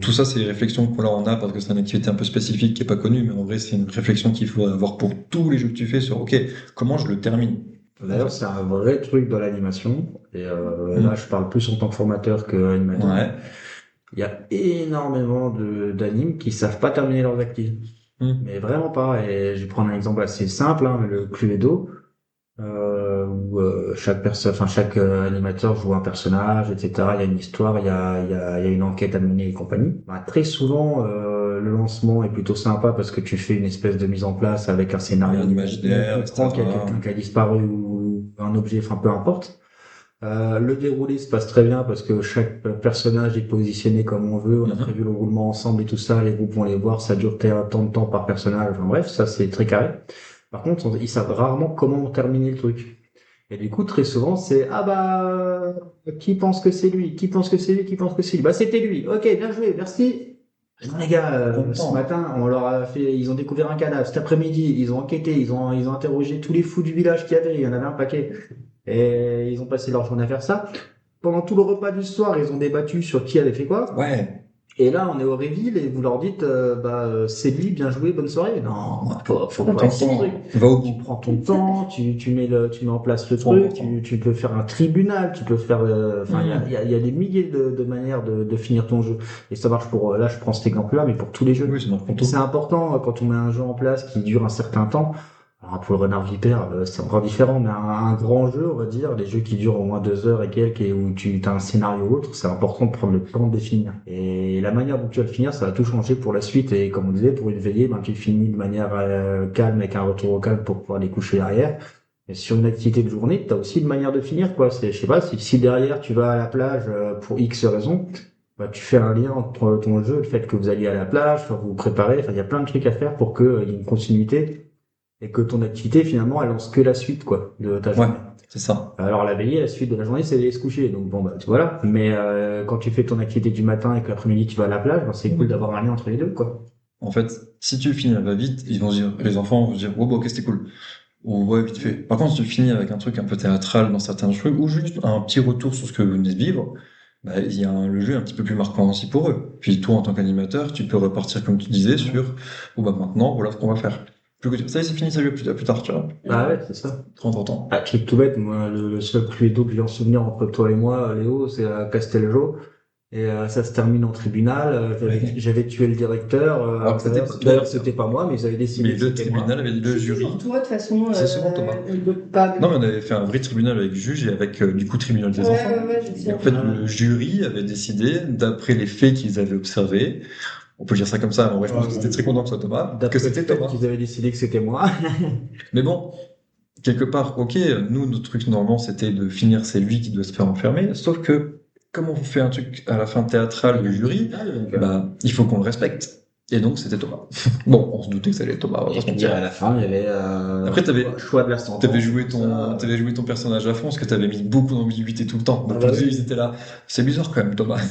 Tout ça, c'est les réflexions que là on a parce que c'est une activité un peu spécifique qui est pas connue, mais en vrai, c'est une réflexion qu'il faut avoir pour tous les jeux que tu fais sur, ok, comment je le termine, en D'ailleurs, fait. c'est un vrai truc dans l'animation. Et là, Mm. je parle plus en tant que formateur que animateur. Ouais. Il y a énormément d'animes qui savent pas terminer leurs actifs. Mm. Mais vraiment pas. Et je vais prendre un exemple assez simple, hein, le Cluedo, où chaque personne, enfin chaque animateur joue un personnage, etc. Il y a une histoire, il y a une enquête à mener et compagnie. Bah, très souvent, le lancement est plutôt sympa parce que tu fais une espèce de mise en place avec un Il y a scénario un où on imaginaire, comprend qu'il y a etc. quelqu'un qui a disparu ou un objet, enfin peu importe. Le déroulé se passe très bien parce que chaque personnage est positionné comme on veut. On a prévu Mhm. le roulement ensemble et tout ça. Les groupes vont les voir. Ça dure tant de temps par personnage. Enfin bref, ça c'est très carré. Par contre, ils savent rarement comment terminer le truc. Et du coup, très souvent, c'est ah bah qui pense que c'est lui, qui pense que c'est lui, qui pense que c'est lui. Bah c'était lui. Ok, bien joué, merci. Non les gars, ce Content. matin, on leur a fait, ils ont découvert un cadavre. Cet après-midi, ils ont enquêté, ils ont interrogé tous les fous du village qu'il y avait. Il y en avait un paquet. Et ils ont passé leur journée à faire ça. Pendant tout le repas du soir, ils ont débattu sur qui avait fait quoi. Ouais. Et là, on est au reveal et vous leur dites, c'est lui, bien joué, bonne soirée. Non, faut Prends pas ton être ce truc. temps. Va au Tu bout. prends ton temps, tu mets en place le Trop truc, important. tu peux faire un tribunal, tu peux faire, enfin, Mm. il y a des milliers de manières de finir ton jeu. Et ça marche pour, là, je prends cet exemple-là, mais pour tous les jeux. Oui, ça marche pour Et c'est tout. important quand on met un jeu en place qui dure un certain temps. Alors pour le Renard Vipère, c'est encore différent, mais un grand jeu, on va dire, les jeux qui durent au moins 2 heures et quelques, et où tu as un scénario ou autre, c'est important de prendre le temps de le finir. Et la manière dont tu vas le finir, ça va tout changer pour la suite. Et comme on disait, pour une veillée, ben, tu le finis de manière calme, avec un retour au calme pour pouvoir les coucher derrière. Et sur une activité de journée, tu as aussi une manière de finir, quoi. C'est, je sais pas, si derrière tu vas à la plage pour X raisons, bah, tu fais un lien entre ton jeu, le fait que vous alliez à la plage, enfin, vous vous préparez, enfin, il y a plein de trucs à faire pour qu'il y ait une continuité et que ton activité finalement elle lance que la suite quoi de ta Ouais, journée. c'est ça. Alors la veillée, la suite de la journée, c'est aller se coucher. Donc bon bah voilà. Mais quand tu fais ton activité du matin et que l'après-midi tu vas à la plage, ben, c'est cool d'avoir un lien entre les deux quoi. En fait, si tu finis à va-vite, ils vont se dire, les enfants vont se dire, oh, bah, ok, c'était cool. Ou, ouais, vite fait. Par contre, si tu finis avec un truc un peu théâtral dans certains jeux, ou juste un petit retour sur ce que vous venez de vivre, bah, le jeu est un petit peu plus marquant aussi pour eux. Puis toi, en tant qu'animateur, tu peux repartir, comme tu disais, sur, oh, bah, maintenant, voilà ce qu'on va faire. Plus que dire, ça y est, c'est fini, ça joue plus tard, tu vois. Ah ouais, c'est ça. Prends ton temps. Ah, truc tout bête, moi le seul Cluedo que j'ai en souvenir entre toi et moi, Léo, c'est Casteljo. Et ça se termine en tribunal. Ouais. J'avais tué le directeur. Alors que c'était pas toi, D'ailleurs, d'ailleurs. c'était pas moi, mais ils avaient décidé Mais que le c'était tribunal moi. avait, le C'est jury, toujours toi, de toute façon. c'est souvent Thomas. Pas... Non, mais on avait fait un vrai tribunal avec juge et avec, du coup, tribunal des enfants. Ouais, je Et sais. en fait, Ah, le jury avait décidé, d'après les faits qu'ils avaient observés, on peut dire ça comme ça, mais en vrai, je pense que c'était très content que ce soit Thomas, que d'après le c'était fait Thomas. qu'ils avaient décidé que c'était moi. Mais bon, quelque part, ok, nous, notre truc normalement, c'était de finir, c'est lui qui doit se faire enfermer, sauf que, comme on fait un truc à la fin théâtrale du jury, Donc, bah, il faut qu'on le respecte. Et donc, c'était Thomas. Bon, on se doutait que ça allait être Thomas, on va pas et se puis mentir. à la fin, il y avait Après, choix de la t'avais sentence. joué Ça. ton personnage à fond, parce que t'avais mis beaucoup d'ambiguïté tout le temps. Ah Donc, bah les yeux, oui. ils étaient là. C'est bizarre quand même, Thomas.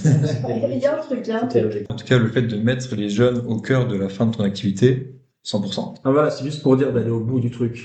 Il y a un truc, il y a un C'était truc. logique. En tout cas, le fait de mettre les jeunes au cœur de la fin de ton activité, 100%. Ah voilà, c'est juste pour dire d'aller au bout du truc.